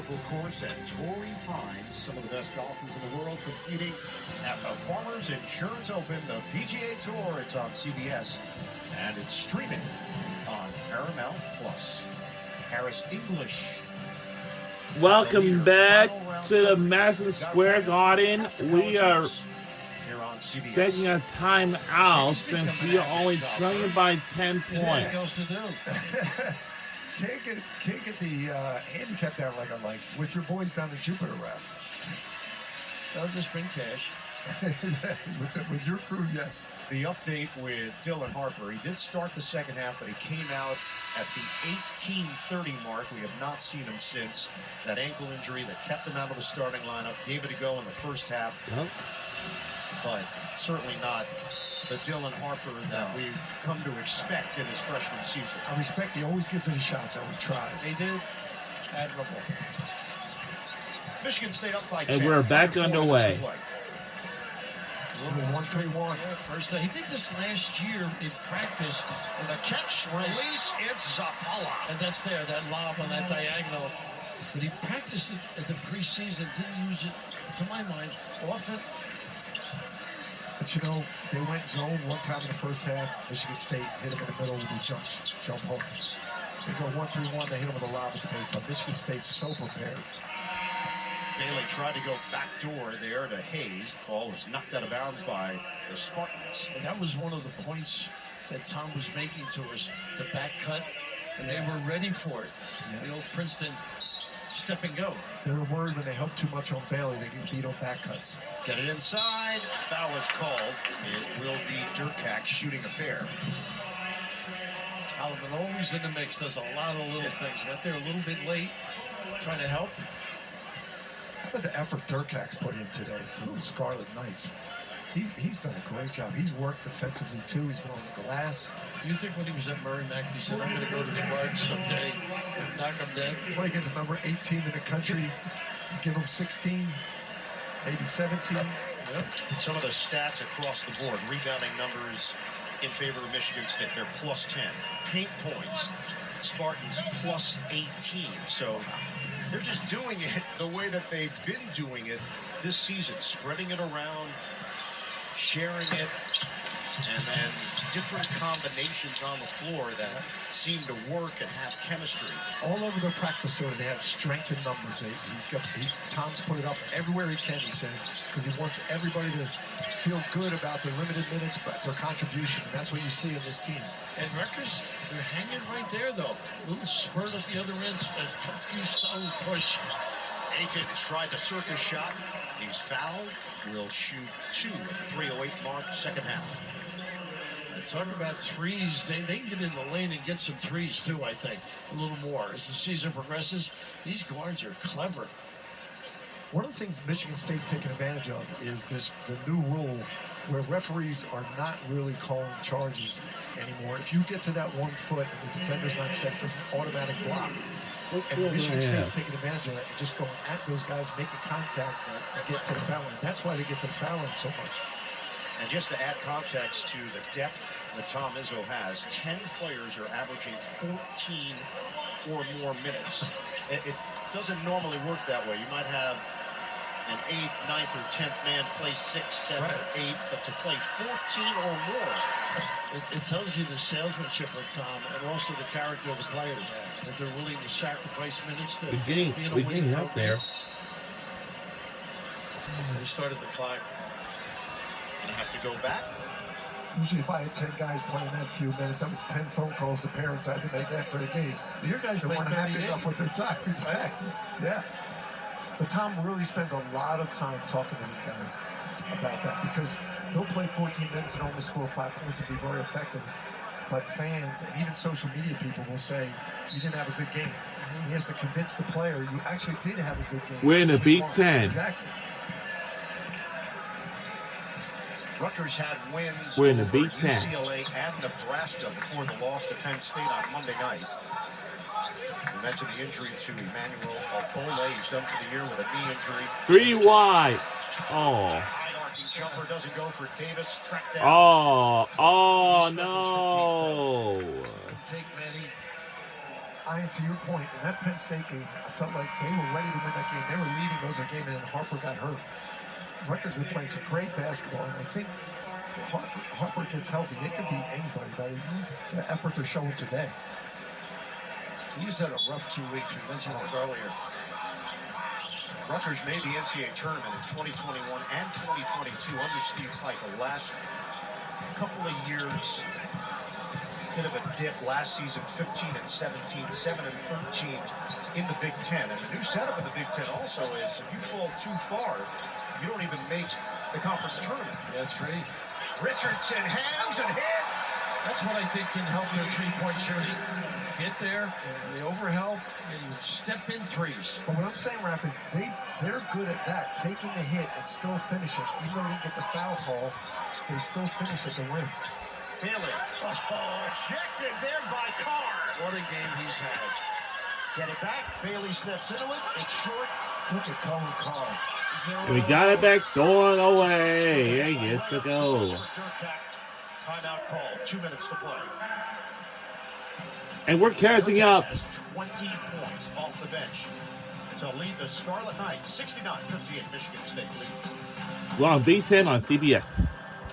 beautiful course at Torrey Pines. Some of the best golfers in the world competing at the Farmers Insurance Open, the PGA Tour. It's on CBS, and it's streaming on Paramount Plus. Harris English. Welcome back to the Madison Square Garden. We are taking a time out since we are only trailing by 10 points. Can't get the handicap down like with your boys down in Jupiter Rep. They'll just bring cash. with your crew, yes. The update with Dylan Harper. He did start the second half, but he came out at the 18:30 mark. We have not seen him since. That ankle injury that kept him out of the starting lineup, gave it a go in the first half. Yep. But certainly not the Dylan Harper that we've come to expect in his freshman season. I respect he always gives it a shot, though. He tries. They did. Admirable. Michigan State up by 10. And we're back underway. 1-3-1. First, he did this last year in practice with a catch release. It's Zappala. And that's there, that lob on that diagonal. But he practiced it at the preseason, didn't use it, to my mind, often. But you know, they went zone one time in the first half. Michigan State hit him in the middle with a jump hook. They go 1-3-1, they hit him with a lob at the baseline. Michigan State's so prepared. Bailey tried to go backdoor there to Hayes. The ball was knocked out of bounds by the Spartans. And that was one of the points that Tom was making to us, the back cut, and they were ready for it. Yes. The old Princeton step and go. They were worried when they helped too much on Bailey, they get beat on back cuts. Get it inside. Foul is called. It will be Durkak shooting a pair. Alvin always in the mix, does a lot of little things. Got there a little bit late, trying to help. How about the effort Durkak's put in today for the Scarlet Knights? He's done a great job. He's worked defensively too. He's been on the glass. Do you think when he was at Murray Mac, he said, I'm going to go to the guard someday and knock him dead? Play against number 18 in the country. Give him 16, maybe 17. Yep. Some of the stats across the board. Rebounding numbers in favor of Michigan State. They're plus 10. Paint points. Spartans plus 18. So they're just doing it the way that they've been doing it this season. Spreading it around, sharing it, and then different combinations on the floor that seem to work and have chemistry. All over their practice facility, they have strength in numbers. Tom's put it up everywhere he can, he said, because he wants everybody to feel good about their limited minutes, but their contribution. And that's what you see in this team. And Rutgers, they're hanging right there, though. A little spurt at the other end, a confused stone push. Aiken tried the circus shot. He's fouled. Will shoot 2 at the 3:08 mark, second half. Talk about threes. They can get in the lane and get some threes, too, I think. A little more. As the season progresses, these guards are clever. One of the things Michigan State's taking advantage of is the new rule where referees are not really calling charges anymore. If you get to that 1 foot and the defender's not set to automatic block, and Michigan State's taking advantage of that and just going at those guys, making contact and get to the foul line. That's why they get to the foul line so much. And just to add context to the depth that Tom Izzo has, 10 players are averaging 14 or more minutes. It doesn't normally work that way. You might have an 8th, 9th, or 10th man play 6, 7, Right. 8, but to play 14 or more. It tells you the salesmanship of Tom and also the character of the players, that they're willing to sacrifice minutes to be in a winning up there. They started the clock. Gonna have to go back. Usually if I had 10 guys playing that few minutes, that was 10 phone calls to parents I had to make after the game. Your guys They played weren't happy 38. enough with their time. Exactly. Yeah. But Tom really spends a lot of time talking to these guys about that because they'll play 14 minutes and only score 5 points and be very effective. But fans and even social media people will say, you didn't have a good game. And he has to convince the player you actually did have a good game. We're in the Big Ten. Exactly. Rutgers had wins We're in the over Big Ten. UCLA and Nebraska before the loss to Penn State on Monday night. We mentioned the injury to Emmanuel Obole. He's done for the year with a knee injury. 3 wide. Oh. High arcing jumper doesn't go for Davis. Tracked down. Oh no. Take many. Ian, to your point, in that Penn State game, I felt like they were ready to win that game. They were leading most of the game, and then Harper got hurt. Rutgers been playing some great basketball, and I think Harper gets healthy. They can beat anybody by the effort they're showing today. He's had a rough 2 weeks. We mentioned it earlier. Rutgers made the NCAA tournament in 2021 and 2022 under Steve Pike. The last couple of years, bit of a dip last season, 15 and 17, 7 and 13 in the Big Ten. And the new setup in the Big Ten also is if you fall too far, you don't even make the conference tournament. That's right. Richardson hangs and hits. That's what I think can help your three-point shooting. Get there, and the overhelp, and you step in threes. But what I'm saying, Raph, is they're good at that, taking the hit and still finishing. Even though they get the foul call, they still finish at the rim. Bailey. Oh, ejected there by Carr. What a game he's had. Get it back. Bailey steps into it. It's short. Look at Colin Carr. We got it back, stolen away. He gets to go. Timeout call. 2 minutes to play. And we're catching up. 20 points off the bench to lead the Scarlet Knights. 69-58, Michigan State leads. We're on B10 on CBS.